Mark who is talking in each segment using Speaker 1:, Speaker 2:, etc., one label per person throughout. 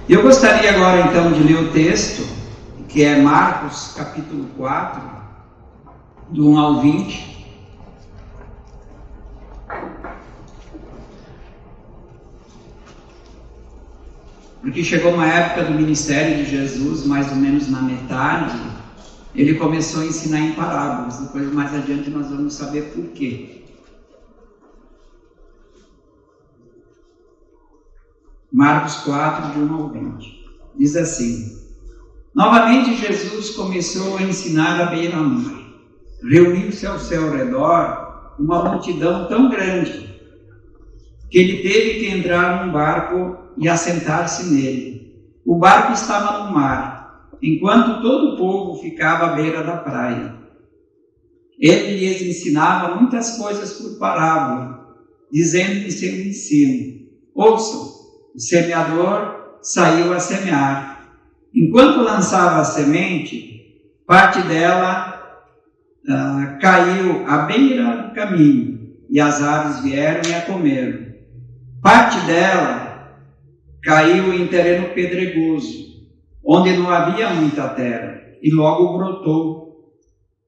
Speaker 1: Eu gostaria agora então de ler o texto, que é Marcos capítulo 4, do 1 ao 20. Porque chegou uma época do ministério de Jesus, mais ou menos na metade, ele começou a ensinar em parábolas. Depois, mais adiante, nós vamos saber por quê. Marcos 4, de 1 ao 20. Diz assim: Novamente Jesus começou a ensinar à beira-mar. Reuniu-se ao seu redor uma multidão tão grande que ele teve que entrar num barco e assentar-se nele. O barco estava no mar, enquanto todo o povo ficava à beira da praia. Ele lhes ensinava muitas coisas por parábola, dizendo em seu ensino: Ouçam, o semeador saiu a semear. Enquanto lançava a semente, parte dela caiu à beira do caminho, e as aves vieram e a comeram. Parte dela caiu em terreno pedregoso, onde não havia muita terra, e logo brotou,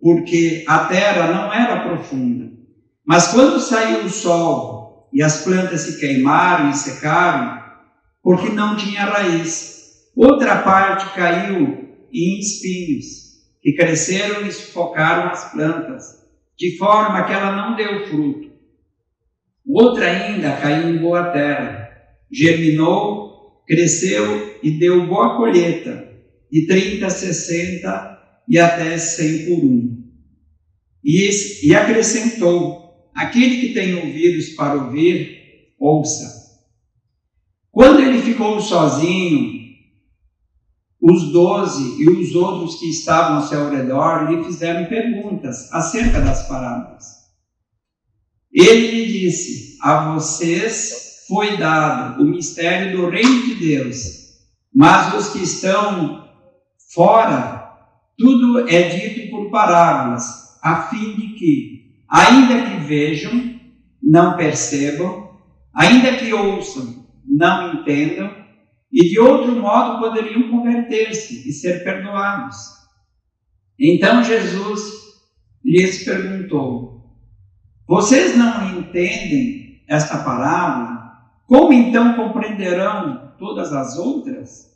Speaker 1: porque a terra não era profunda. Mas quando saiu o sol e as plantas se queimaram e secaram, porque não tinha raiz, outra parte caiu em espinhos, que cresceram e sufocaram as plantas, de forma que ela não deu fruto. Outra ainda caiu em boa terra, germinou, cresceu e deu boa colheita, de 30, 60 e até 100 por 1. E acrescentou: aquele que tem ouvidos para ouvir, ouça. Quando ele ficou sozinho, os 12 e os outros que estavam ao seu redor lhe fizeram perguntas acerca das parábolas. Ele lhe disse: a vocês foi dado o mistério do reino de Deus, mas os que estão fora, tudo é dito por parábolas, a fim de que, ainda que vejam, não percebam, ainda que ouçam, não entendam, e de outro modo poderiam converter-se e ser perdoados. Então Jesus lhes perguntou: vocês não entendem esta parábola? Como então compreenderão todas as outras?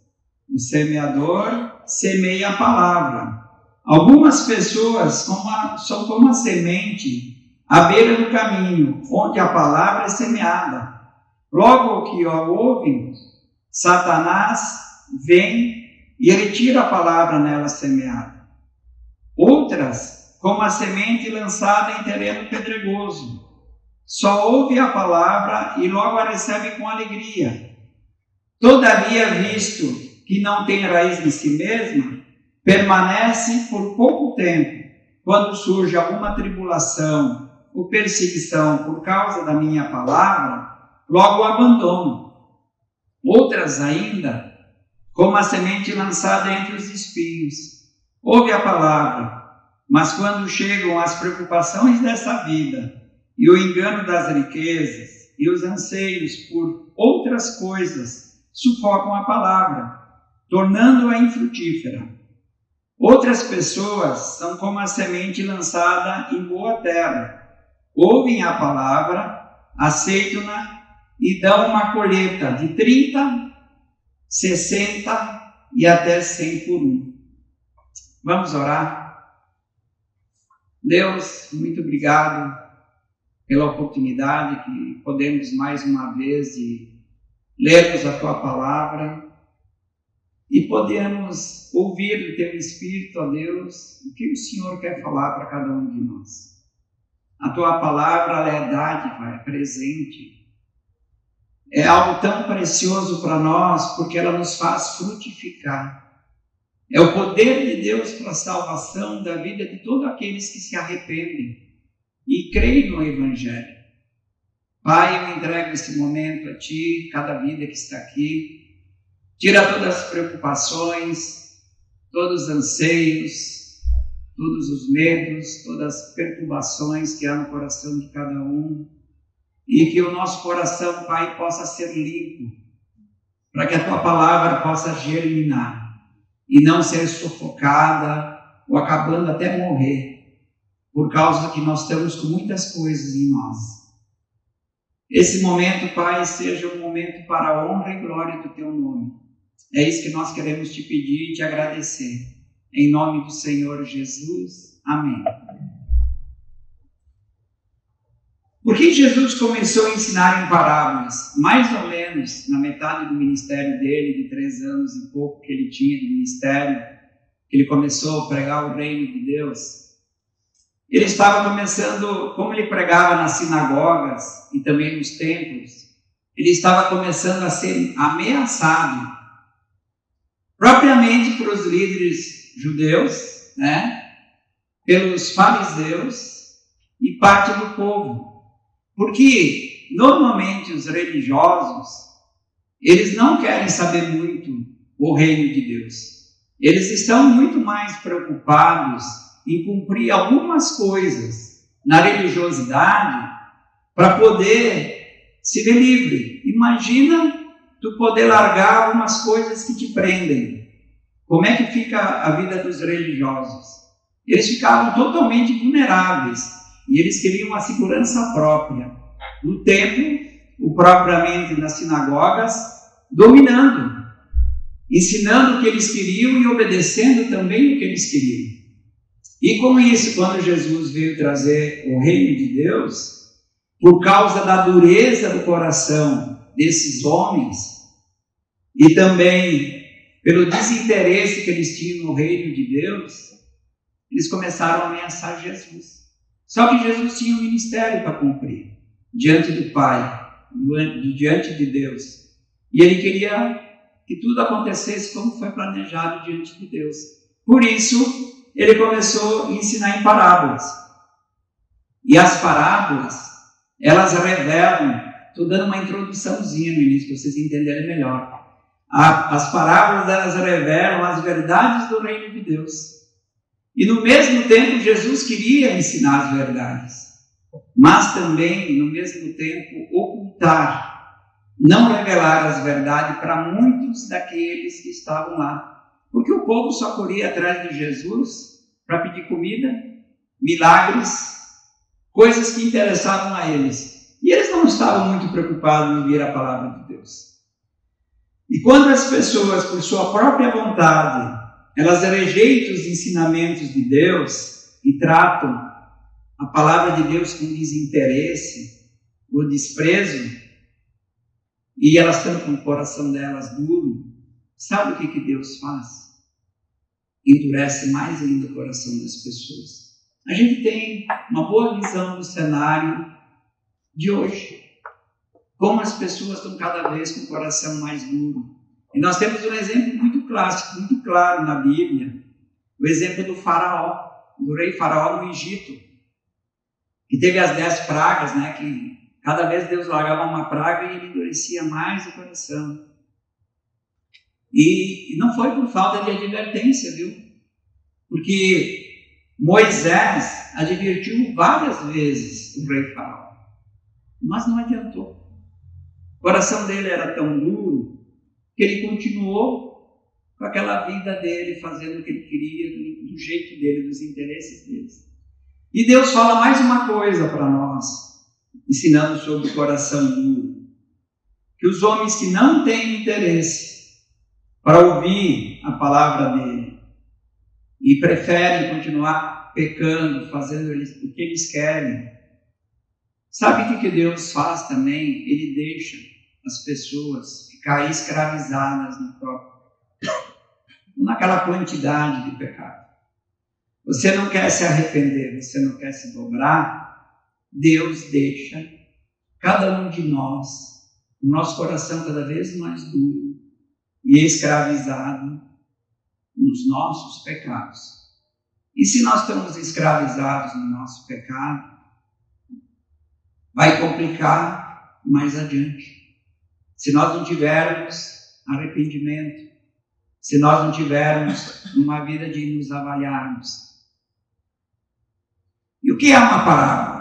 Speaker 1: O semeador semeia a palavra. Algumas pessoas são como a semente à beira do caminho, onde a palavra é semeada. Logo que a ouvem, Satanás vem e retira a palavra nela semeada. Outras, como a semente lançada em terreno pedregoso, só ouve a palavra e logo a recebe com alegria. Todavia, visto que não tem raiz em si mesma, permanece por pouco tempo. Quando surge alguma tribulação ou perseguição por causa da minha palavra, logo o abandono. Outras ainda, como a semente lançada entre os espinhos, ouve a palavra, mas quando chegam as preocupações dessa vida, e o engano das riquezas, e os anseios por outras coisas, sufocam a palavra, tornando-a infrutífera. Outras pessoas são como a semente lançada em boa terra, ouvem a palavra, aceitam-na, e dão uma colheita de 30, 60 e até 100 por 1. Vamos orar? Deus, muito obrigado pela oportunidade que podemos mais uma vez lermos a Tua Palavra e podemos ouvir do Teu Espírito, ó Deus, o que o Senhor quer falar para cada um de nós. A Tua Palavra, ela é dádiva, é presente. É algo tão precioso para nós, porque ela nos faz frutificar. É o poder de Deus para a salvação da vida de todos aqueles que se arrependem e creem no Evangelho. Pai, eu entrego esse momento a Ti, cada vida que está aqui. Tira todas as preocupações, todos os anseios, todos os medos, todas as perturbações que há no coração de cada um. E que o nosso coração, Pai, possa ser limpo, para que a tua palavra possa germinar e não ser sufocada ou acabando até morrer, por causa que nós estamos com muitas coisas em nós. Esse momento, Pai, seja um momento para a honra e glória do teu nome. É isso que nós queremos te pedir e te agradecer. Em nome do Senhor Jesus. Amém. Por que Jesus começou a ensinar em parábolas? Mais ou menos na metade do ministério dele, de 3 anos e pouco que ele tinha de ministério, que ele começou a pregar o reino de Deus. Ele estava começando, como ele pregava nas sinagogas e também nos templos, ele estava começando a ser ameaçado, propriamente por os líderes judeus, pelos fariseus e parte do povo. Porque, normalmente, os religiosos, eles não querem saber muito o reino de Deus. Eles estão muito mais preocupados em cumprir algumas coisas na religiosidade para poder se ver livre. Imagina tu poder largar algumas coisas que te prendem. Como é que fica a vida dos religiosos? Eles ficavam totalmente vulneráveis. E eles queriam uma segurança própria. No templo, ou propriamente nas sinagogas, dominando, ensinando o que eles queriam e obedecendo também o que eles queriam. E com isso, quando Jesus veio trazer o reino de Deus, por causa da dureza do coração desses homens, e também pelo desinteresse que eles tinham no reino de Deus, eles começaram a ameaçar Jesus. Só que Jesus tinha um ministério para cumprir, diante do Pai, diante de Deus. E ele queria que tudo acontecesse como foi planejado diante de Deus. Por isso, ele começou a ensinar em parábolas. E as parábolas, elas revelam, estou dando uma introduçãozinha no início, para vocês entenderem melhor. As parábolas, elas revelam as verdades do reino de Deus. E no mesmo tempo, Jesus queria ensinar as verdades, mas também, no mesmo tempo, ocultar, não revelar as verdades para muitos daqueles que estavam lá. Porque o povo só corria atrás de Jesus para pedir comida, milagres, coisas que interessavam a eles. E eles não estavam muito preocupados em ouvir a palavra de Deus. E quando as pessoas, por sua própria vontade, elas rejeitam os ensinamentos de Deus e tratam a palavra de Deus com desinteresse ou desprezo, e elas estão com o coração delas duro, sabe o que Deus faz? Endurece mais ainda o coração das pessoas. A gente tem uma boa visão do cenário de hoje, como as pessoas estão cada vez com o coração mais duro. E nós temos um exemplo muito clássico, muito claro na Bíblia, o exemplo do faraó, do rei faraó no Egito, que teve as 10 pragas, que cada vez Deus largava uma praga e ele endurecia mais o coração. E não foi por falta de advertência, viu? Porque Moisés advertiu várias vezes o rei faraó, mas não adiantou. O coração dele era tão duro que ele continuou com aquela vida dele, fazendo o que ele queria, do jeito dele, dos interesses deles. E Deus fala mais uma coisa para nós, ensinando sobre o coração duro, que os homens que não têm interesse para ouvir a palavra dele e preferem continuar pecando, fazendo o que eles querem, sabe o que Deus faz também? Ele deixa as pessoas ficar escravizadas naquela quantidade de pecado. Você não quer se arrepender, você não quer se dobrar, Deus deixa cada um de nós, o nosso coração cada vez mais duro e escravizado nos nossos pecados. E se nós estamos escravizados no nosso pecado, vai complicar mais adiante. Se nós não tivermos arrependimento, se nós não tivermos uma vida de nos avaliarmos. E o que é uma parábola?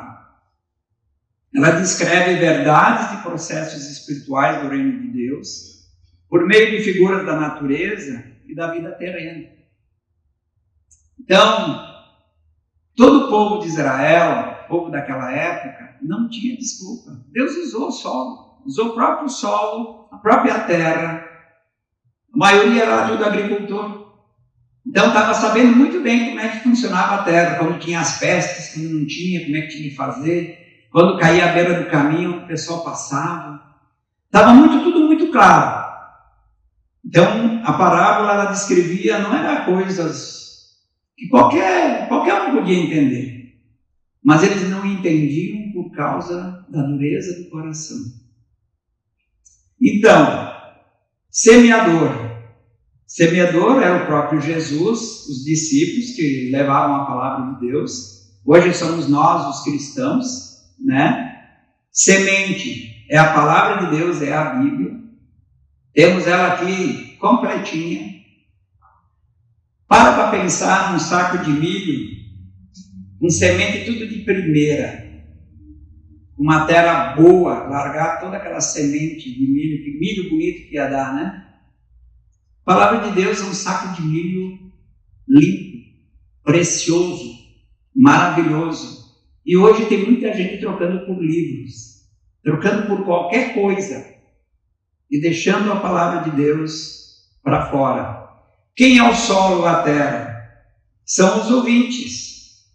Speaker 1: Ela descreve verdades e processos espirituais do reino de Deus, por meio de figuras da natureza e da vida terrena. Então, todo o povo de Israel, o povo daquela época, não tinha desculpa. Deus usou o solo, usou o próprio solo, a própria terra. A maioria era tudo agricultor. Então estava sabendo muito bem como é que funcionava a terra, quando tinha as pestes, quando não tinha, como é que tinha que fazer, quando caía à beira do caminho, o pessoal passava. Estava tudo muito claro. Então a parábola ela descrevia, não era coisas que qualquer um podia entender, mas eles não entendiam por causa da dureza do coração. Então, semeador é o próprio Jesus, os discípulos que levavam a palavra de Deus. Hoje somos nós, os cristãos, né? Semente é a palavra de Deus, é a Bíblia. Temos ela aqui completinha. Para pensar num saco de milho, com semente tudo de primeira, uma terra boa, largar toda aquela semente de milho, que milho bonito que ia dar, né? A palavra de Deus é um saco de milho limpo, precioso, maravilhoso. E hoje tem muita gente trocando por livros, trocando por qualquer coisa e deixando a palavra de Deus para fora. Quem é o solo da terra? São os ouvintes.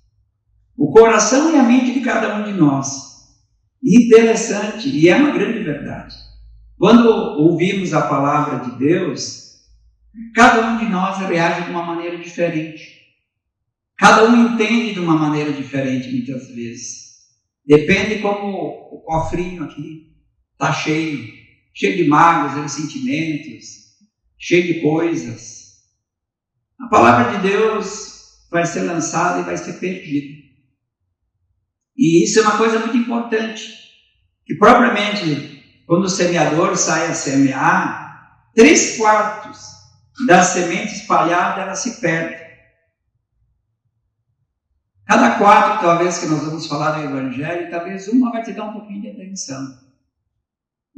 Speaker 1: O coração e a mente de cada um de nós. Interessante, e é uma grande verdade. Quando ouvimos a palavra de Deus, cada um de nós reage de uma maneira diferente. Cada um entende de uma maneira diferente, muitas vezes. Depende como o cofrinho aqui está cheio de mágoas, ressentimentos, cheio de coisas. A palavra de Deus vai ser lançada e vai ser perdida. E isso é uma coisa muito importante, que propriamente quando o semeador sai a semear, 3/4 da semente espalhada ela se perde. Cada 4, talvez, que nós vamos falar do Evangelho, talvez uma vai te dar um pouquinho de atenção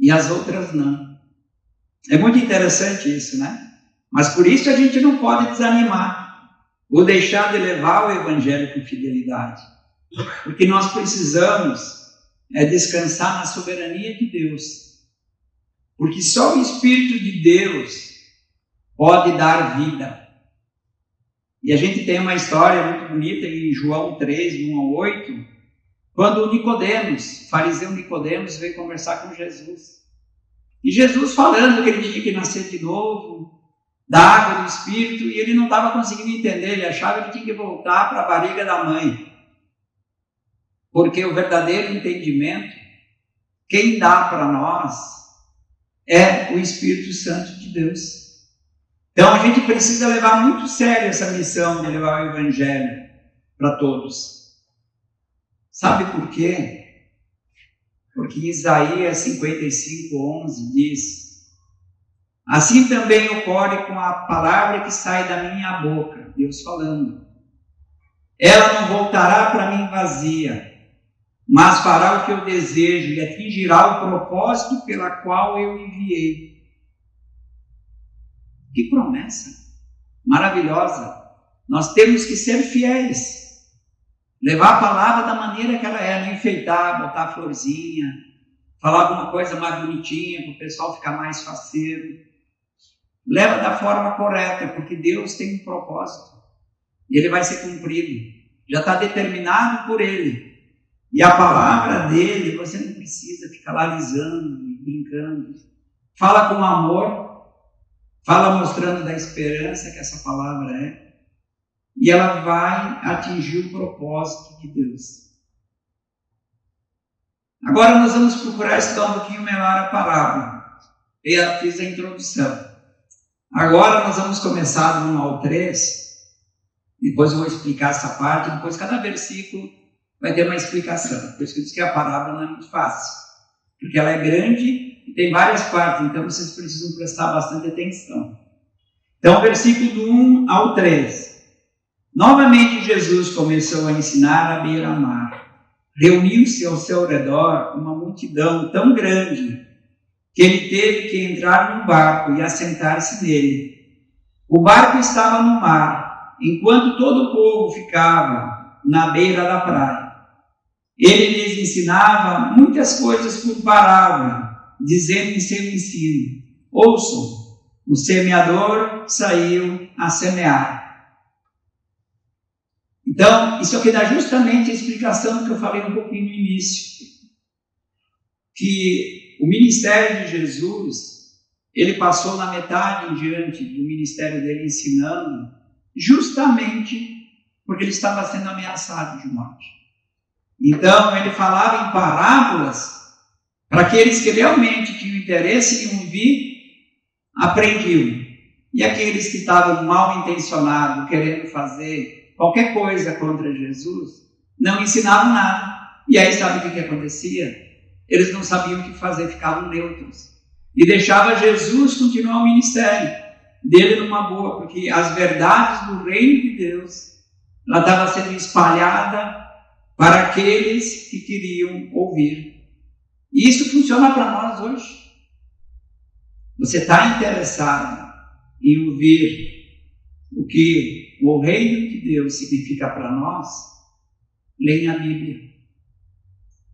Speaker 1: e as outras não. É muito interessante isso, né? Mas por isso a gente não pode desanimar ou deixar de levar o Evangelho com fidelidade, porque nós precisamos descansar na soberania de Deus, porque só o Espírito de Deus pode dar vida. E a gente tem uma história muito bonita em João 3, 1-8, quando o Nicodemos, fariseu Nicodemos, veio conversar com Jesus. E Jesus falando que ele tinha que nascer de novo, da água do Espírito, e ele não estava conseguindo entender, ele achava que tinha que voltar para a barriga da mãe. Porque o verdadeiro entendimento, quem dá para nós, é o Espírito Santo de Deus. Então a gente precisa levar muito sério essa missão de levar o Evangelho para todos. Sabe por quê? Porque Isaías 55:11 diz: assim também ocorre com a palavra que sai da minha boca, Deus falando. Ela não voltará para mim vazia, mas fará o que eu desejo e atingirá o propósito pela qual eu enviei. Que promessa maravilhosa! Nós temos que ser fiéis, levar a palavra da maneira que ela é, não enfeitar, botar florzinha, falar alguma coisa mais bonitinha para o pessoal ficar mais faceiro. Leva da forma correta, porque Deus tem um propósito e ele vai ser cumprido, já está determinado por ele. E a palavra dele, você não precisa ficar lá alisando e brincando. Fala com amor, fala mostrando da esperança que essa palavra é, e ela vai atingir o propósito de Deus. Agora nós vamos procurar estudar um pouquinho melhor a parábola. Eu fiz a introdução. Agora nós vamos começar do 1-3, depois eu vou explicar essa parte, depois cada versículo vai ter uma explicação. Por isso que eu disse que a parábola não é muito fácil, porque ela é grande e tem várias partes, então vocês precisam prestar bastante atenção. Então, versículo do 1-3. Novamente Jesus começou a ensinar à beira-mar. Reuniu-se ao seu redor uma multidão tão grande que ele teve que entrar num barco e assentar-se nele. O barco estava no mar, enquanto todo o povo ficava na beira da praia. Ele lhes ensinava muitas coisas por parábola, dizendo em seu ensino: ouçam, o semeador saiu a semear. Então, isso aqui dá justamente a explicação que eu falei um pouquinho no início, que o ministério de Jesus, ele passou na metade em diante do ministério dele ensinando, justamente porque ele estava sendo ameaçado de morte. Então, ele falava em parábolas para aqueles que realmente tinham interesse em ouvir, aprendiam. E aqueles que estavam mal intencionados, querendo fazer qualquer coisa contra Jesus, não ensinavam nada. E aí, sabe o que acontecia? Eles não sabiam o que fazer, ficavam neutros. E deixava Jesus continuar o ministério dele numa boa, porque as verdades do reino de Deus, ela estava sendo espalhada para aqueles que queriam ouvir. E isso funciona para nós hoje. Você está interessado em ouvir o que o reino de Deus significa para nós? Leia a Bíblia.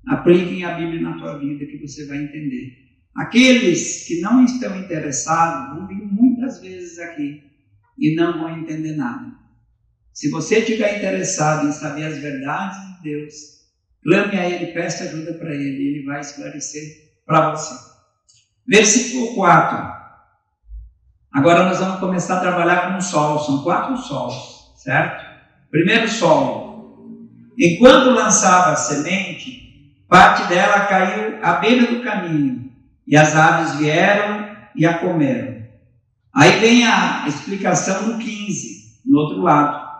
Speaker 1: Apliquem a Bíblia na tua vida que você vai entender. Aqueles que não estão interessados vão vir muitas vezes aqui e não vão entender nada. Se você estiver interessado em saber as verdades de Deus, clame a Ele, peça ajuda para Ele, Ele vai esclarecer para você. Versículo 4. Agora nós vamos começar a trabalhar com o solo, são 4 solos, certo? Primeiro solo. Enquanto lançava a semente, parte dela caiu à beira do caminho, e as aves vieram e a comeram. Aí vem a explicação no 15, no outro lado.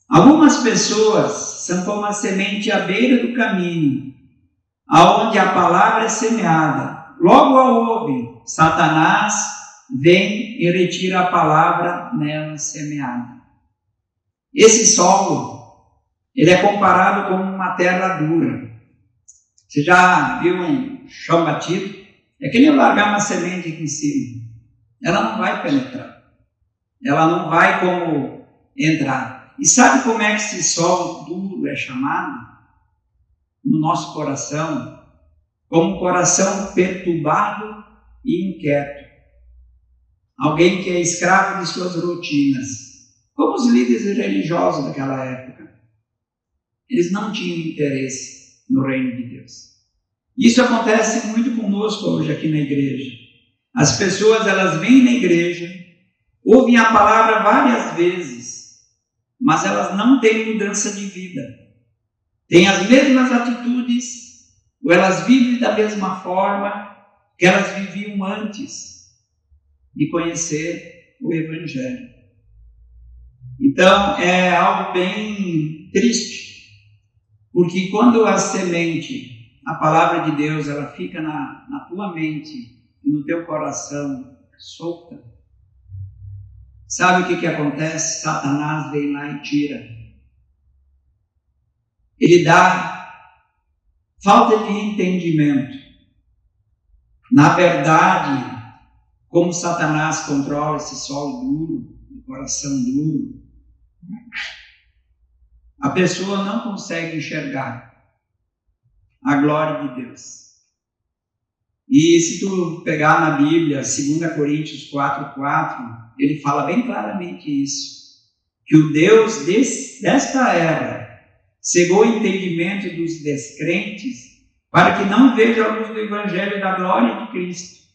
Speaker 1: Algumas pessoas são como a semente à beira do caminho, aonde a palavra é semeada. Logo a ouvem, Satanás vem e retira a palavra nela semeada. Esse solo, ele é comparado com uma terra dura. Você já viu um chão batido? É que nem eu largar uma semente aqui em cima. Ela não vai penetrar. Ela não vai como entrar. E sabe como é que esse solo duro é chamado? No nosso coração, como um coração perturbado e inquieto. Alguém que é escravo de suas rotinas. Como os líderes religiosos daquela época. Eles não tinham interesse no reino de Deus. Isso acontece muito conosco hoje aqui na igreja. As pessoas, elas vêm na igreja, ouvem a palavra várias vezes, mas elas não têm mudança de vida. Têm as mesmas atitudes, ou elas vivem da mesma forma que elas viviam antes de conhecer o Evangelho. Então, é algo bem triste, porque quando a semente, a palavra de Deus, ela fica na tua mente e no teu coração solta, sabe o que acontece? Satanás vem lá e tira. Ele dá falta de entendimento. Na verdade, como Satanás controla esse solo duro, o coração duro, a pessoa não consegue enxergar a glória de Deus. E se tu pegar na Bíblia, 2 Coríntios 4:4, ele fala bem claramente isso, que o Deus desta era cegou o entendimento dos descrentes para que não vejam a luz do Evangelho da glória de Cristo,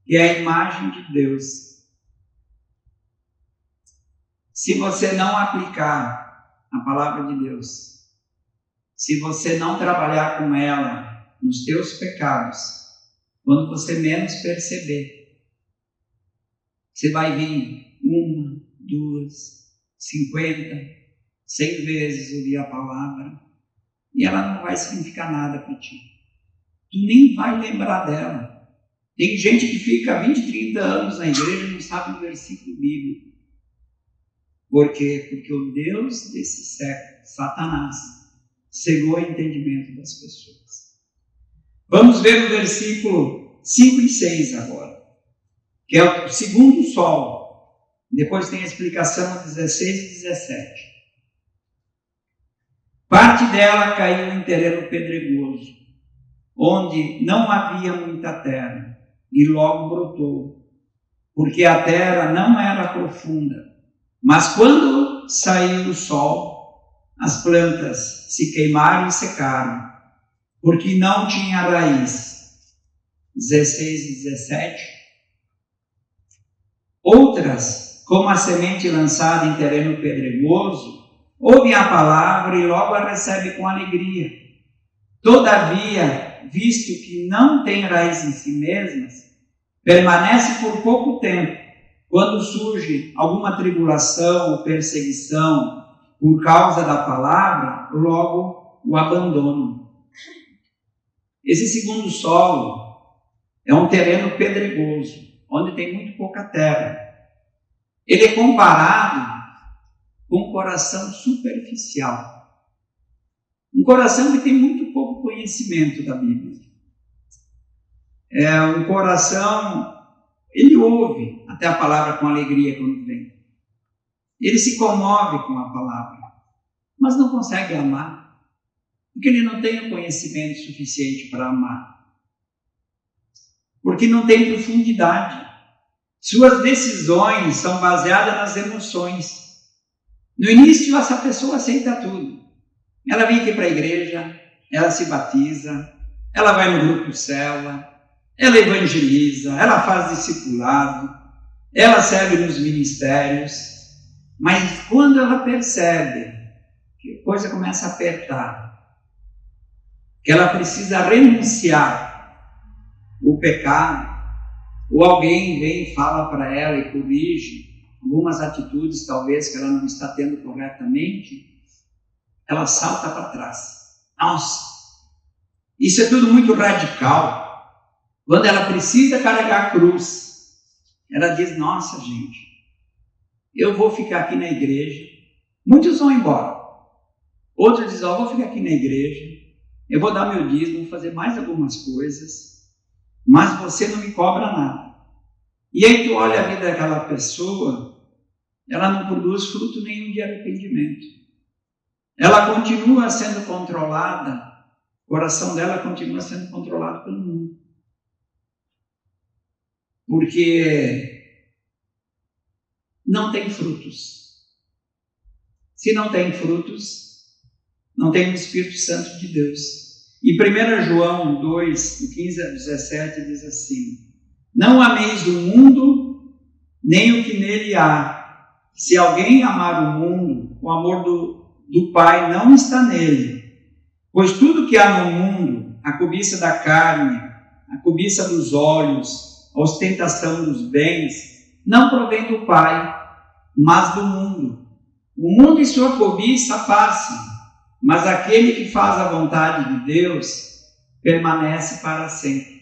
Speaker 1: que é a imagem de Deus. Se você não aplicar a palavra de Deus, se você não trabalhar com ela nos teus pecados, quando você menos perceber, você vai vir 1, 2, 50, 100 vezes ouvir a palavra e ela não vai significar nada para ti. Tu nem vai lembrar dela. Tem gente que fica 20, 30 anos na igreja e não sabe um versículo bíblico. Por quê? Porque o Deus desse século, Satanás, cegou o entendimento das pessoas. Vamos ver o versículo 5 e 6 agora, que é o segundo sol. Depois tem a explicação 16 e 17. Parte dela caiu em terreno pedregoso, onde não havia muita terra, e logo brotou, porque a terra não era profunda. Mas quando saiu o sol, as plantas se queimaram e secaram, porque não tinha raiz. 16 e 17. Outras, como a semente lançada em terreno pedregoso, ouvem a palavra e logo a recebem com alegria. Todavia, visto que não tem raiz em si mesmas, permanece por pouco tempo. Quando surge alguma tribulação ou perseguição por causa da palavra, logo o abandonam. Esse segundo solo é um terreno pedregoso, onde tem muito pouca terra. Ele é comparado com um coração superficial. Um coração que tem muito pouco conhecimento da Bíblia. É um coração, ele ouve até a palavra com alegria quando vem. Ele se comove com a palavra, mas não consegue amar, porque ele não tem o conhecimento suficiente para amar. Porque não tem profundidade. Suas decisões são baseadas nas emoções. No início, essa pessoa aceita tudo. Ela vem aqui para a igreja, ela se batiza, ela vai no grupo célula, ela evangeliza, ela faz discipulado, ela serve nos ministérios. Mas quando ela percebe que a coisa começa a apertar, que ela precisa renunciar o pecado, ou alguém vem e fala para ela e corrige algumas atitudes talvez que ela não está tendo corretamente, ela salta para trás. Nossa, isso é tudo muito radical. Quando ela precisa carregar a cruz, ela diz, nossa gente, eu vou ficar aqui na igreja. Muitos vão embora. Outros dizem, vou ficar aqui na igreja, eu vou dar meu dízimo, vou fazer mais algumas coisas, mas você não me cobra nada. E aí tu olha a vida daquela pessoa, ela não produz fruto nenhum de arrependimento. Ela continua sendo controlada, o coração dela continua sendo controlado pelo mundo. Porque não tem frutos. Se não tem frutos, não tem o Espírito Santo de Deus. E 1 João 2, do 15 a 17, diz assim, não ameis o mundo, nem o que nele há. Se alguém amar o mundo, o amor do Pai não está nele. Pois tudo que há no mundo, a cobiça da carne, a cobiça dos olhos, a ostentação dos bens, não provém do Pai, mas do mundo. O mundo e sua cobiça passam, mas aquele que faz a vontade de Deus permanece para sempre.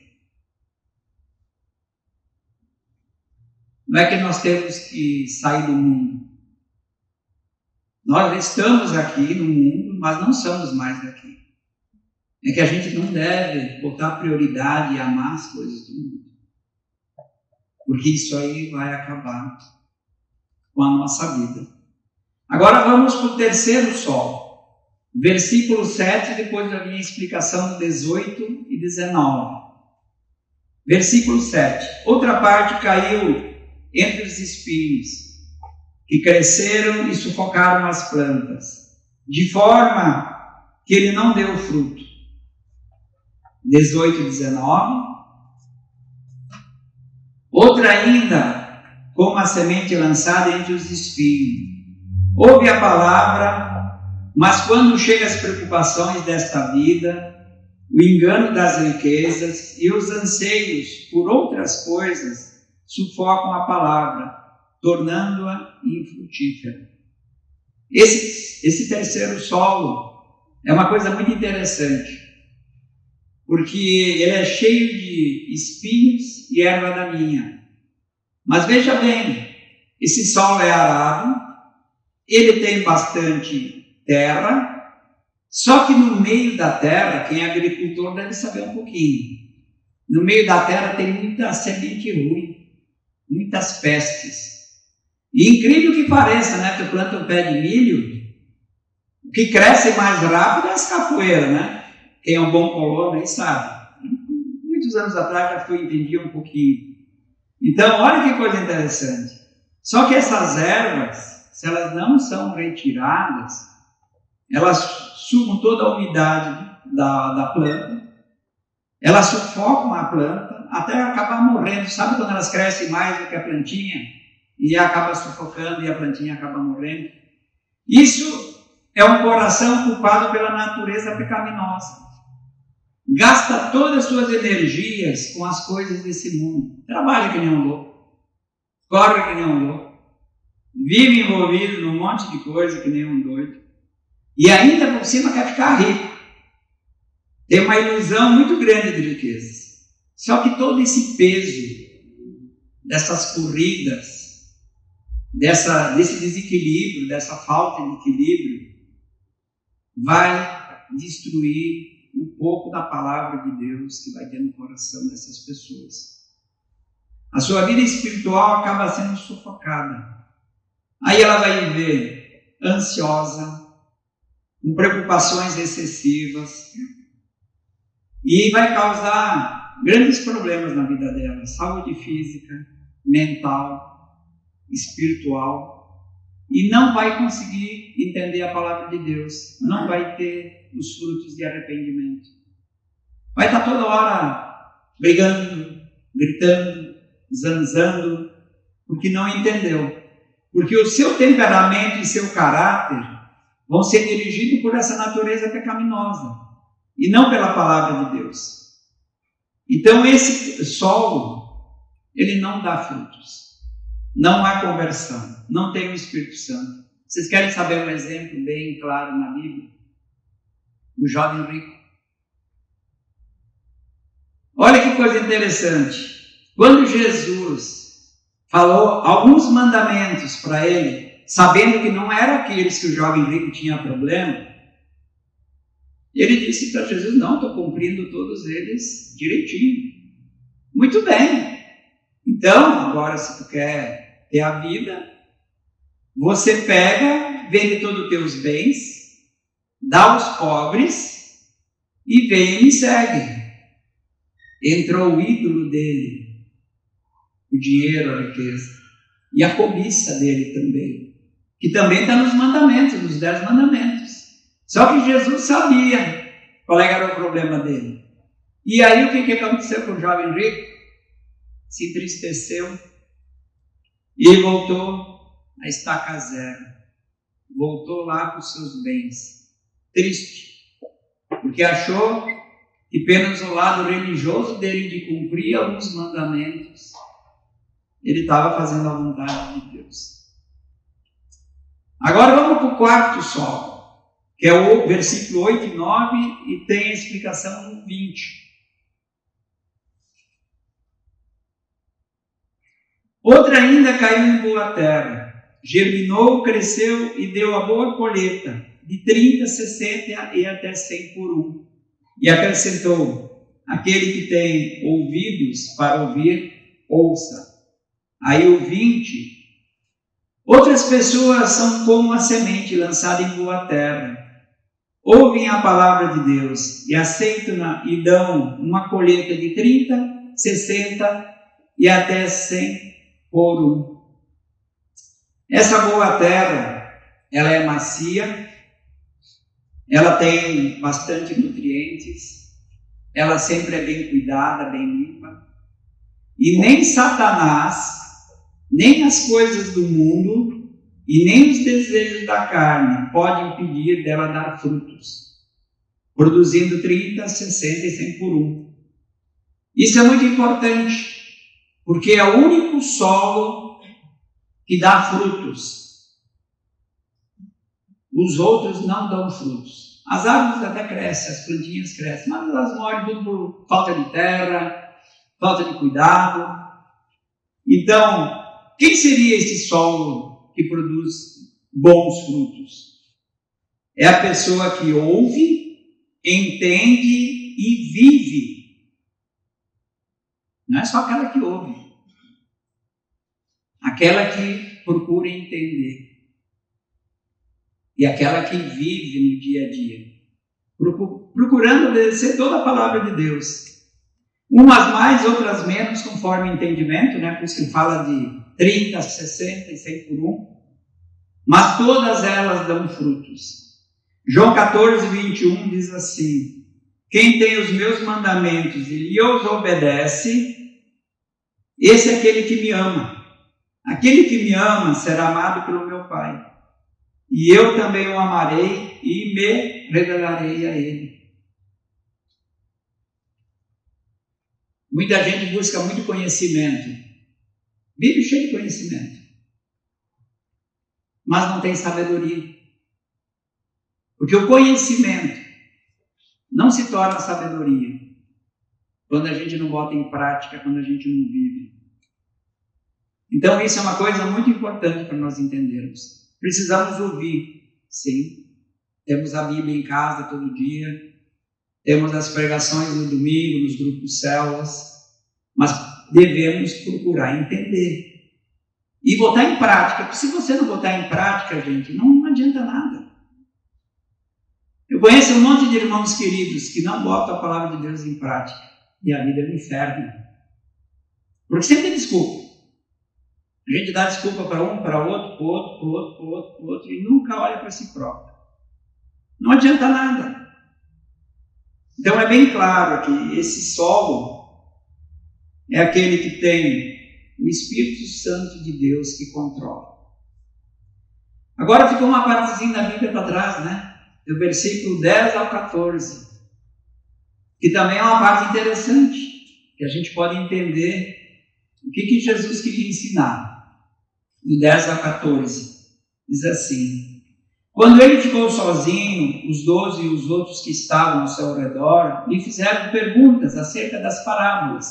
Speaker 1: Não é que nós temos que sair do mundo. Nós estamos aqui no mundo, mas não somos mais daqui. É que a gente não deve botar prioridade e amar as coisas do mundo. Porque isso aí vai acabar com a nossa vida. Agora vamos para o terceiro sol. Versículo 7, depois da minha explicação do 18 e 19. Versículo 7. Outra parte caiu entre os espinhos, que cresceram e sufocaram as plantas, de forma que ele não deu fruto. 18 e 19. Outra ainda, como a semente lançada entre os espinhos. Ouve a palavra, mas quando chegam as preocupações desta vida, o engano das riquezas e os anseios por outras coisas sufocam a palavra, tornando-a infrutífera. Esse terceiro solo é uma coisa muito interessante, porque ele é cheio de espinhos e erva daninha. Mas veja bem, esse solo é arado, ele tem bastante terra, só que no meio da terra, quem é agricultor deve saber um pouquinho. no meio da terra tem muita semente ruim, muitas pestes. E incrível que pareça, né? Tu planta um pé de milho, o que cresce mais rápido é as capoeiras, né? Quem é um bom colono aí sabe. Muitos anos atrás já entendia um pouquinho. Então, olha que coisa interessante. Só que essas ervas, se elas não são retiradas, elas sugam toda a umidade da planta, elas sufocam a planta até acabar morrendo. Sabe quando elas crescem mais do que a plantinha e acaba sufocando e a plantinha acaba morrendo? Isso é um coração culpado pela natureza pecaminosa. Gasta todas as suas energias com as coisas desse mundo. Trabalha que nem um louco. Corre que nem um louco. Vive envolvido num monte de coisa que nem um doido. E ainda por cima quer ficar rico. Tem uma ilusão muito grande de riquezas. Só que todo esse peso dessas corridas, desse desequilíbrio, dessa falta de equilíbrio, vai destruir um pouco da palavra de Deus que vai ter no coração dessas pessoas. A sua vida espiritual acaba sendo sufocada. Aí ela vai viver ansiosa, com preocupações excessivas, e vai causar grandes problemas na vida dela, saúde física, mental, espiritual, e não vai conseguir entender a palavra de Deus, não vai ter os frutos de arrependimento. Vai estar toda hora brigando, gritando, zanzando, porque não entendeu. Porque o seu temperamento e seu caráter vão ser dirigidos por essa natureza pecaminosa e não pela palavra de Deus. Então esse solo, ele não dá frutos. Não há conversão, não tem o Espírito Santo. Vocês querem saber um exemplo bem claro na Bíblia? O jovem rico. Olha que coisa interessante. Quando Jesus falou alguns mandamentos para ele, sabendo que não eram aqueles que o jovem rico tinha problema, ele disse para Jesus: não, estou cumprindo todos eles direitinho. Muito bem. Então, agora se tu quer ter a vida, você pega, vende todos os teus bens, dá aos pobres e vem e me segue. Entrou o ídolo dele, o dinheiro, a riqueza, e a cobiça dele também, que também está nos mandamentos, nos 10 mandamentos. Só que Jesus sabia qual era o problema dele. E aí o que aconteceu com o jovem rico? Se entristeceu e voltou a estaca zero. Voltou lá para os seus bens. Triste, porque achou que apenas o lado religioso dele de cumprir alguns mandamentos, ele estava fazendo a vontade de Deus. Agora vamos para o quarto solo, que é o versículo 8 e 9, e tem a explicação no 20. Outra ainda caiu em boa terra, germinou, cresceu e deu a boa colheita, de 30, 60 e até 100 por um. E acrescentou: aquele que tem ouvidos para ouvir, ouça. Aí o 20, outras pessoas são como a semente lançada em boa terra. Ouvem a palavra de Deus e aceitam-na e dão uma colheita de 30, 60 e até 100 por um. Essa boa terra, ela é macia, ela tem bastante nutrientes, ela sempre é bem cuidada, bem limpa, e nem Satanás, nem as coisas do mundo e nem os desejos da carne podem impedir dela dar frutos, produzindo 30, 60 e 100 por um. Isso é muito importante, porque é o único solo que dá frutos. Os outros não dão frutos. As árvores até crescem, as plantinhas crescem, mas elas morrem tudo por falta de terra, falta de cuidado. Então, quem seria esse solo que produz bons frutos? É a pessoa que ouve, entende e vive Não é só aquela que ouve. Aquela que procura entender. E aquela que vive no dia a dia. Procurando obedecer toda a palavra de Deus. Umas mais, outras menos, conforme o entendimento, né? Por isso que fala de 30, 60 e 100 por 1. Mas todas elas dão frutos. João 14, 21 diz assim: quem tem os meus mandamentos e os obedece, esse é aquele que me ama. Aquele que me ama será amado pelo meu Pai. E eu também o amarei e me revelarei a ele. Muita gente busca muito conhecimento. Vive cheio de conhecimento. Mas não tem sabedoria. Porque o conhecimento não se torna sabedoria quando a gente não bota em prática, quando a gente não vive. Então isso é uma coisa muito importante para nós entendermos. Precisamos ouvir, sim. Temos a Bíblia em casa todo dia. Temos as pregações no domingo, nos grupos células. Mas devemos procurar entender. E botar em prática. Porque se você não botar em prática, gente, não adianta nada. Eu conheço um monte de irmãos queridos que não botam a palavra de Deus em prática. E a vida é um inferno. Porque sempre tem desculpa. A gente dá desculpa para um, para outro, para outro, para outro, para outro, para outro, e nunca olha para si próprio. Não adianta nada. Então é bem claro que esse solo é aquele que tem o Espírito Santo de Deus que controla. Agora ficou uma partezinha da Bíblia para trás, né? Do versículo 10 ao 14, que também é uma parte interessante, que a gente pode entender o que Jesus queria ensinar. Do 10 a 14, diz assim: quando ele ficou sozinho, os 12 e os outros que estavam ao seu redor lhe fizeram perguntas acerca das parábolas.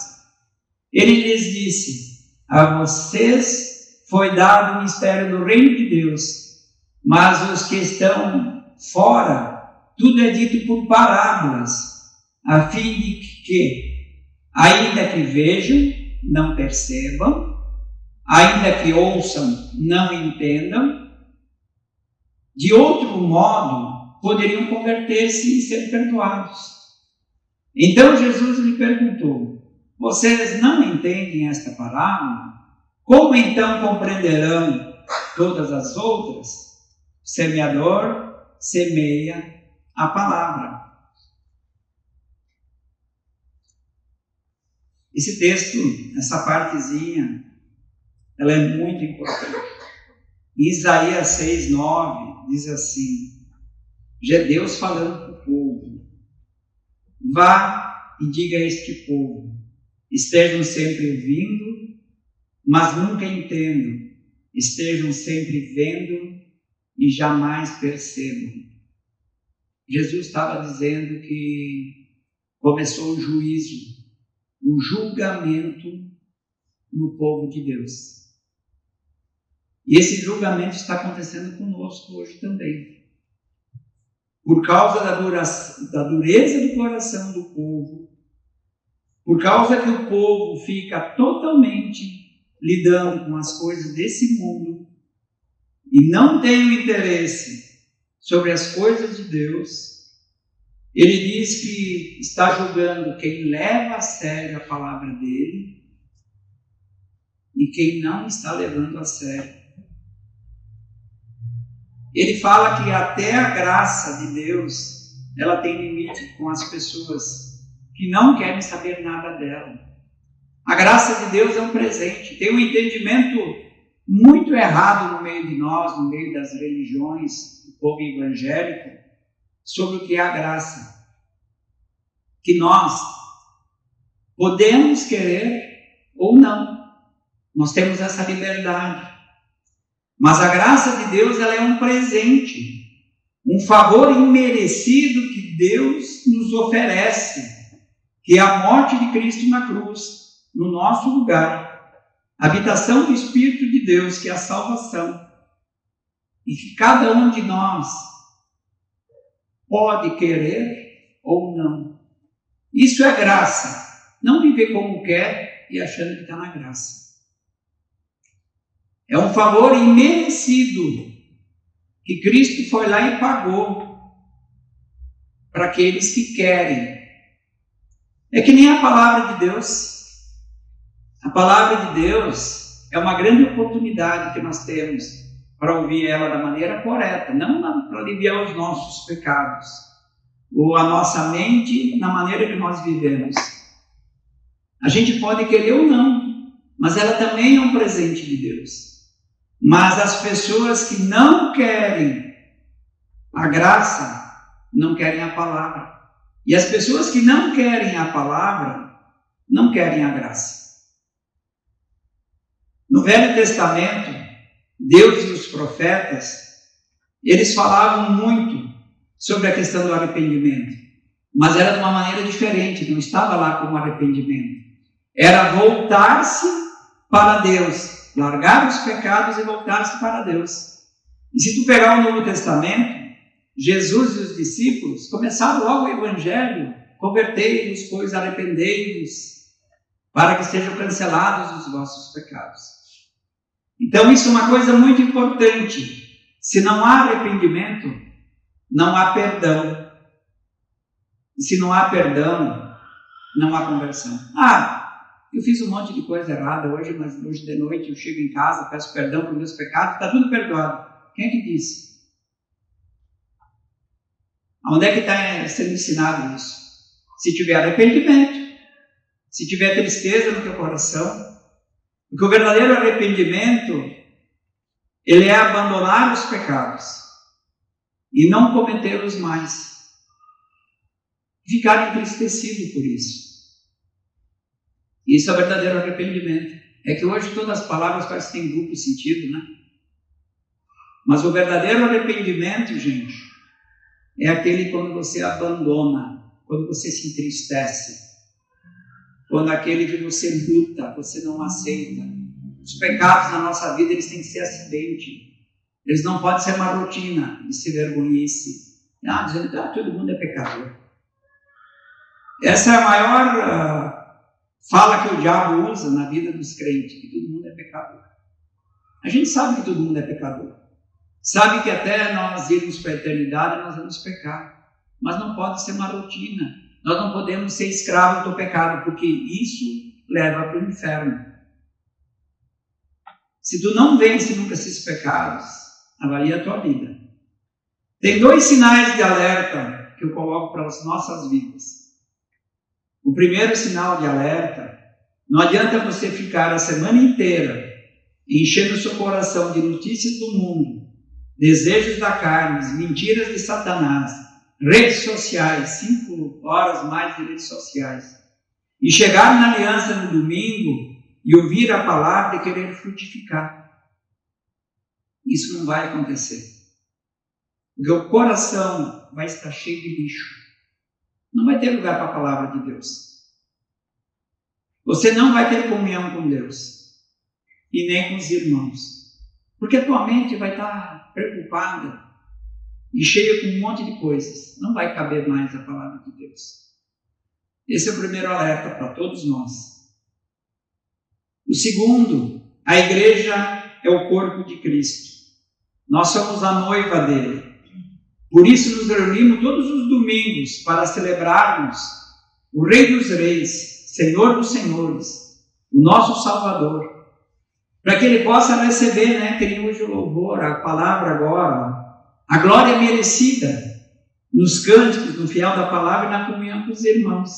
Speaker 1: Ele lhes disse: a vocês foi dado o mistério do reino de Deus, mas os que estão fora, tudo é dito por parábolas, a fim de que, ainda que vejam, não percebam, ainda que ouçam, não entendam, de outro modo, poderiam converter-se e ser perdoados. Então Jesus lhe perguntou: vocês não entendem esta parábola? Como então compreenderão todas as outras? O semeador semeia a palavra. Esse texto, essa partezinha, ela é muito importante. Isaías 6, 9 diz assim: já é Deus falando para o povo: vá e diga a este povo, estejam sempre ouvindo, mas nunca entendam, estejam sempre vendo e jamais percebam. Jesus estava dizendo que começou o juízo, o julgamento no povo de Deus. E esse julgamento está acontecendo conosco hoje também. Por causa da dureza do coração do povo, por causa que o povo fica totalmente lidando com as coisas desse mundo e não tem o interesse sobre as coisas de Deus, ele diz que está julgando quem leva a sério a palavra dele e quem não está levando a sério. Ele fala que até a graça de Deus, ela tem limite com as pessoas que não querem saber nada dela. A graça de Deus é um presente. Tem um entendimento muito errado no meio de nós, no meio das religiões, do povo evangélico, sobre o que é a graça. Que nós podemos querer ou não. Nós temos essa liberdade. Mas a graça de Deus, ela é um presente, um favor imerecido que Deus nos oferece, que é a morte de Cristo na cruz, no nosso lugar, a habitação do Espírito de Deus, que é a salvação, e que cada um de nós pode querer ou não. Isso é graça, não viver como quer, quer e achando que está na graça. É um favor imerecido que Cristo foi lá e pagou para aqueles que querem. É que nem a palavra de Deus. A palavra de Deus é uma grande oportunidade que nós temos para ouvir ela da maneira correta, não para aliviar os nossos pecados, ou a nossa mente na maneira que nós vivemos. A gente pode querer ou não, mas ela também é um presente de Deus. Mas as pessoas que não querem a graça, não querem a palavra. E as pessoas que não querem a palavra, não querem a graça. No Velho Testamento, Deus e os profetas, eles falavam muito sobre a questão do arrependimento, mas era de uma maneira diferente, não estava lá como arrependimento. Era voltar-se para Deus, largar os pecados e voltar-se para Deus. E se tu pegar o Novo Testamento, Jesus e os discípulos começaram logo o Evangelho: convertei-vos, pois arrependei-vos, para que sejam cancelados os vossos pecados. Então isso é uma coisa muito importante. Se não há arrependimento, não há perdão. E se não há perdão, não há conversão. Eu fiz um monte de coisa errada hoje, mas hoje de noite eu chego em casa, peço perdão por meus pecados, está tudo perdoado. Quem é que disse? Onde é que está sendo ensinado isso? Se tiver arrependimento, se tiver tristeza no teu coração, porque o verdadeiro arrependimento, ele é abandonar os pecados e não cometê-los mais. Ficar entristecido por isso. Isso é o verdadeiro arrependimento. É que hoje todas as palavras parecem que têm duplo sentido, né? Mas o verdadeiro arrependimento, gente, é aquele quando você abandona, quando você se entristece, quando aquele que você luta, você não aceita. Os pecados na nossa vida, eles têm que ser acidente. Eles não podem ser uma rotina de se vergonhice. Dizendo que todo mundo é pecador. Essa é a maior fala que o diabo usa na vida dos crentes, que todo mundo é pecador. A gente sabe que todo mundo é pecador. Sabe que até nós irmos para a eternidade, nós vamos pecar. Mas não pode ser uma rotina. Nós não podemos ser escravos do pecado, porque isso leva para o inferno. Se tu não vence nunca esses pecados, avalia a tua vida. Tem 2 sinais de alerta que eu coloco para as nossas vidas. O primeiro sinal de alerta: não adianta você ficar a semana inteira enchendo o seu coração de notícias do mundo, desejos da carne, mentiras de Satanás, redes sociais, 5 horas mais de redes sociais, e chegar na aliança no domingo e ouvir a palavra e querer frutificar. Isso não vai acontecer. Porque o coração vai estar cheio de lixo. Não vai ter lugar para a palavra de Deus. Você não vai ter comunhão com Deus. E nem com os irmãos. Porque a tua mente vai estar preocupada e cheia com um monte de coisas. Não vai caber mais a palavra de Deus. Esse é o primeiro alerta para todos nós. O segundo, a igreja é o corpo de Cristo. Nós somos a noiva dele. Por isso nos reunimos todos os domingos para celebrarmos o Rei dos Reis, Senhor dos Senhores, o nosso Salvador. Para que ele possa receber, que nem hoje o louvor, a palavra agora, a glória merecida nos cânticos, no fiel da palavra e na comunhão com os irmãos.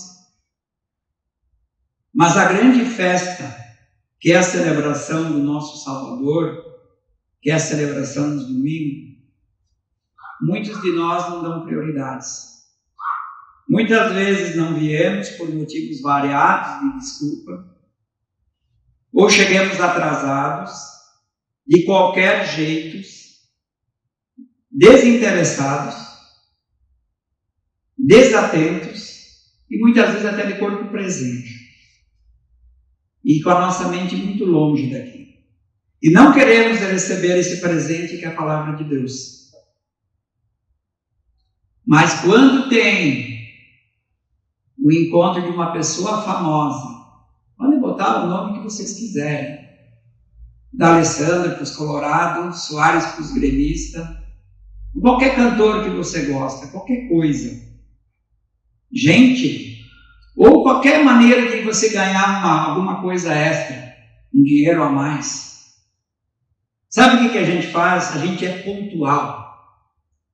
Speaker 1: Mas a grande festa, que é a celebração do nosso Salvador, que é a celebração dos domingos, muitos de nós não dão prioridades. Muitas vezes não viemos por motivos variados de desculpa, ou chegamos atrasados, de qualquer jeito, desinteressados, desatentos e muitas vezes até de corpo presente. E com a nossa mente muito longe daqui. E não queremos receber esse presente que é a palavra de Deus. Mas quando tem o encontro de uma pessoa famosa, podem botar botar o nome que vocês quiserem. Da Alessandra para os colorados, Soares para os gremistas, qualquer cantor que você gosta, qualquer coisa. Gente, ou qualquer maneira de você ganhar alguma coisa extra, um dinheiro a mais. Sabe o que a gente faz? A gente é pontual.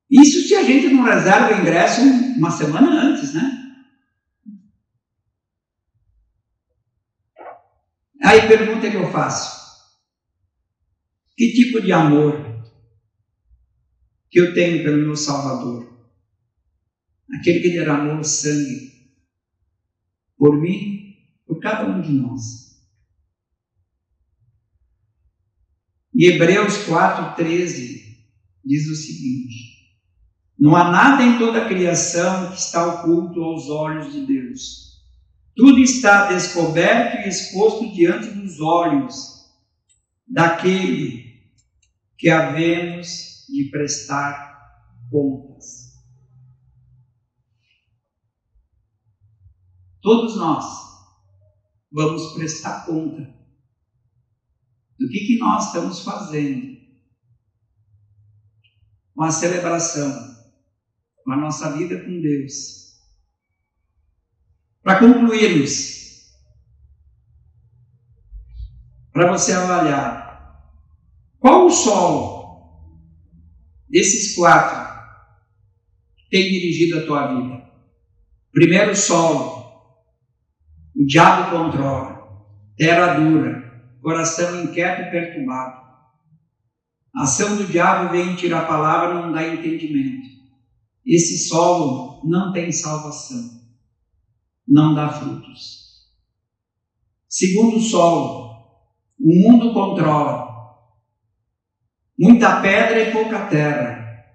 Speaker 1: Isso se a gente não reserva o ingresso uma semana antes, né? Aí pergunta que eu faço. Que tipo de amor que eu tenho pelo meu Salvador? Aquele que derramou o sangue por mim, por cada um de nós. E Hebreus 4,13 diz o seguinte: não há nada em toda a criação que está oculto aos olhos de Deus. Tudo está descoberto e exposto diante dos olhos daquele que havemos de prestar contas. Todos nós vamos prestar conta do que nós estamos fazendo com a celebração, com a nossa vida com Deus. Para concluirmos, para você avaliar, qual o solo desses 4 tem dirigido a tua vida? Primeiro solo, o diabo controla, terra dura, coração inquieto e perturbado. A ação do diabo vem tirar a palavra, não dá entendimento. Esse solo não tem salvação, não dá frutos. Segundo solo, o mundo controla, muita pedra e pouca terra.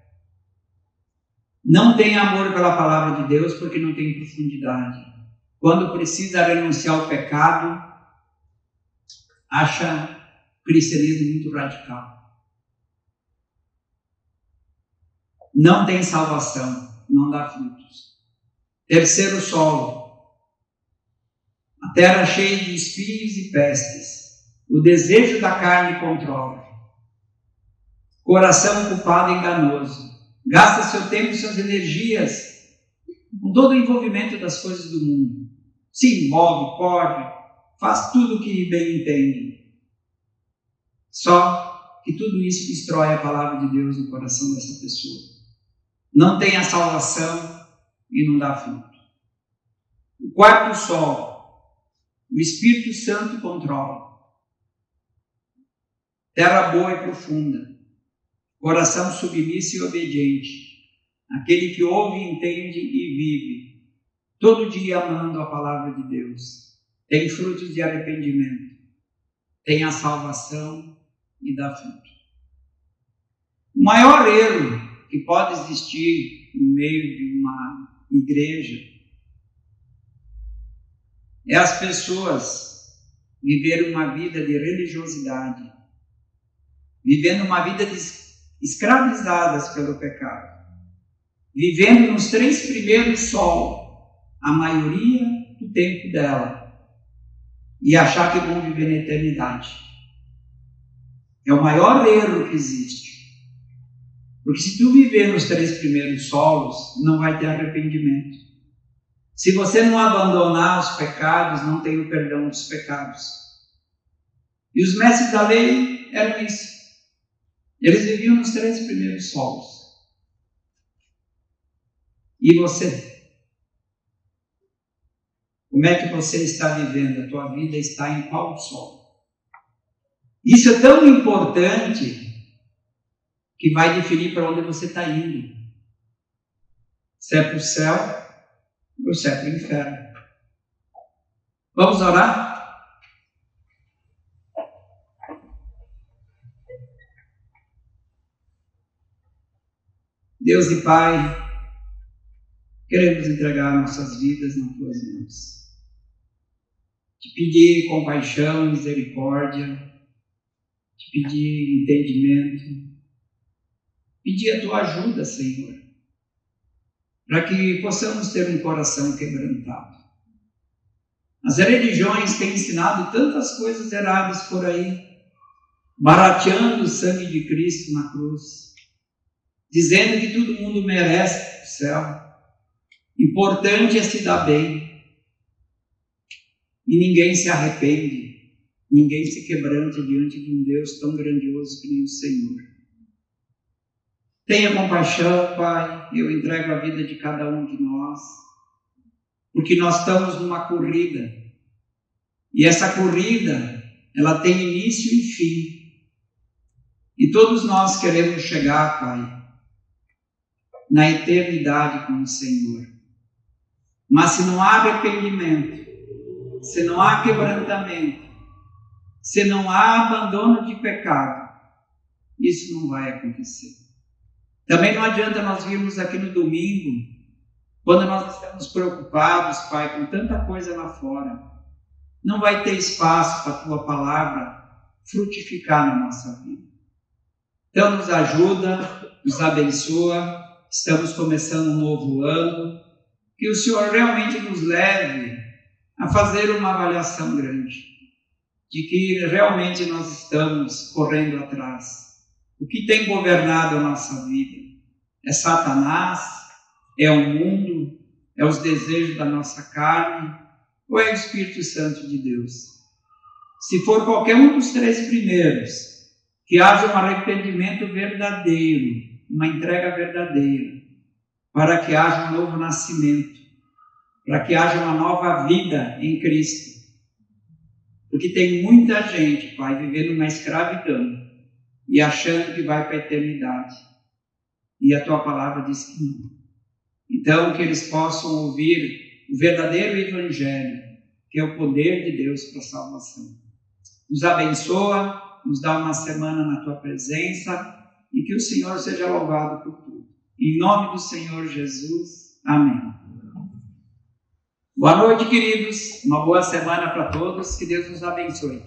Speaker 1: Não tem amor pela palavra de Deus porque não tem profundidade. Quando precisa renunciar ao pecado, acha o cristianismo muito radical. Não tem salvação, não dá frutos. Terceiro solo, a terra cheia de espinhos e pestes. O desejo da carne controla. Coração culpado e enganoso. Gasta seu tempo e suas energias com todo o envolvimento das coisas do mundo. Se envolve, corre, faz tudo o que bem entende. Só que tudo isso destrói a palavra de Deus no coração dessa pessoa. Não tem a salvação e não dá fruto. O quarto solo, o Espírito Santo controla. Terra boa e profunda, coração submisso e obediente, aquele que ouve, entende e vive, todo dia amando a palavra de Deus, tem frutos de arrependimento, tem a salvação e dá fruto. O maior erro que pode existir no meio de uma igreja é as pessoas viverem uma vida de religiosidade, vivendo uma vida escravizadas pelo pecado, vivendo nos 3 primeiros solos, a maioria do tempo dela, e achar que vão viver na eternidade. É o maior erro que existe. Porque se tu viver nos 3 primeiros solos, não vai ter arrependimento. Se você não abandonar os pecados, não tem o perdão dos pecados. E os mestres da lei eram isso. Eles viviam nos 3 primeiros solos. E você? Como é que você está vivendo? A tua vida está em qual solo? Isso é tão importante que vai definir para onde você está indo. Se é para o céu ou se é para o inferno. Vamos orar? Deus e Pai, queremos entregar nossas vidas nas tuas mãos. Te pedir compaixão, misericórdia, te pedir entendimento, pedir a tua ajuda, Senhor, para que possamos ter um coração quebrantado. As religiões têm ensinado tantas coisas erradas por aí, barateando o sangue de Cristo na cruz, dizendo que todo mundo merece o céu. Importante é se dar bem. E ninguém se arrepende, ninguém se quebranta diante de um Deus tão grandioso que nem o Senhor. Tenha compaixão, Pai, eu entrego a vida de cada um de nós, porque nós estamos numa corrida, e essa corrida, ela tem início e fim, e todos nós queremos chegar, Pai, na eternidade com o Senhor. Mas se não há arrependimento, se não há quebrantamento, se não há abandono de pecado, isso não vai acontecer. Também não adianta nós virmos aqui no domingo, quando nós estamos preocupados, Pai, com tanta coisa lá fora. Não vai ter espaço para a Tua palavra frutificar na nossa vida. Então nos ajuda, nos abençoa. Estamos começando um novo ano. Que o Senhor realmente nos leve a fazer uma avaliação grande de que realmente nós estamos correndo atrás. O que tem governado a nossa vida? É Satanás? É o mundo? É os desejos da nossa carne? Ou é o Espírito Santo de Deus? Se for qualquer um dos três primeiros, que haja um arrependimento verdadeiro, uma entrega verdadeira, para que haja um novo nascimento, para que haja uma nova vida em Cristo. Porque tem muita gente, Pai, vivendo uma escravidão e achando que vai para a eternidade. E a Tua palavra diz que não. Então, que eles possam ouvir o verdadeiro Evangelho, que é o poder de Deus para a salvação. Nos abençoa, nos dá uma semana na Tua presença e que o Senhor seja louvado por tudo. Em nome do Senhor Jesus. Amém. Boa noite, queridos. Uma boa semana para todos. Que Deus nos abençoe.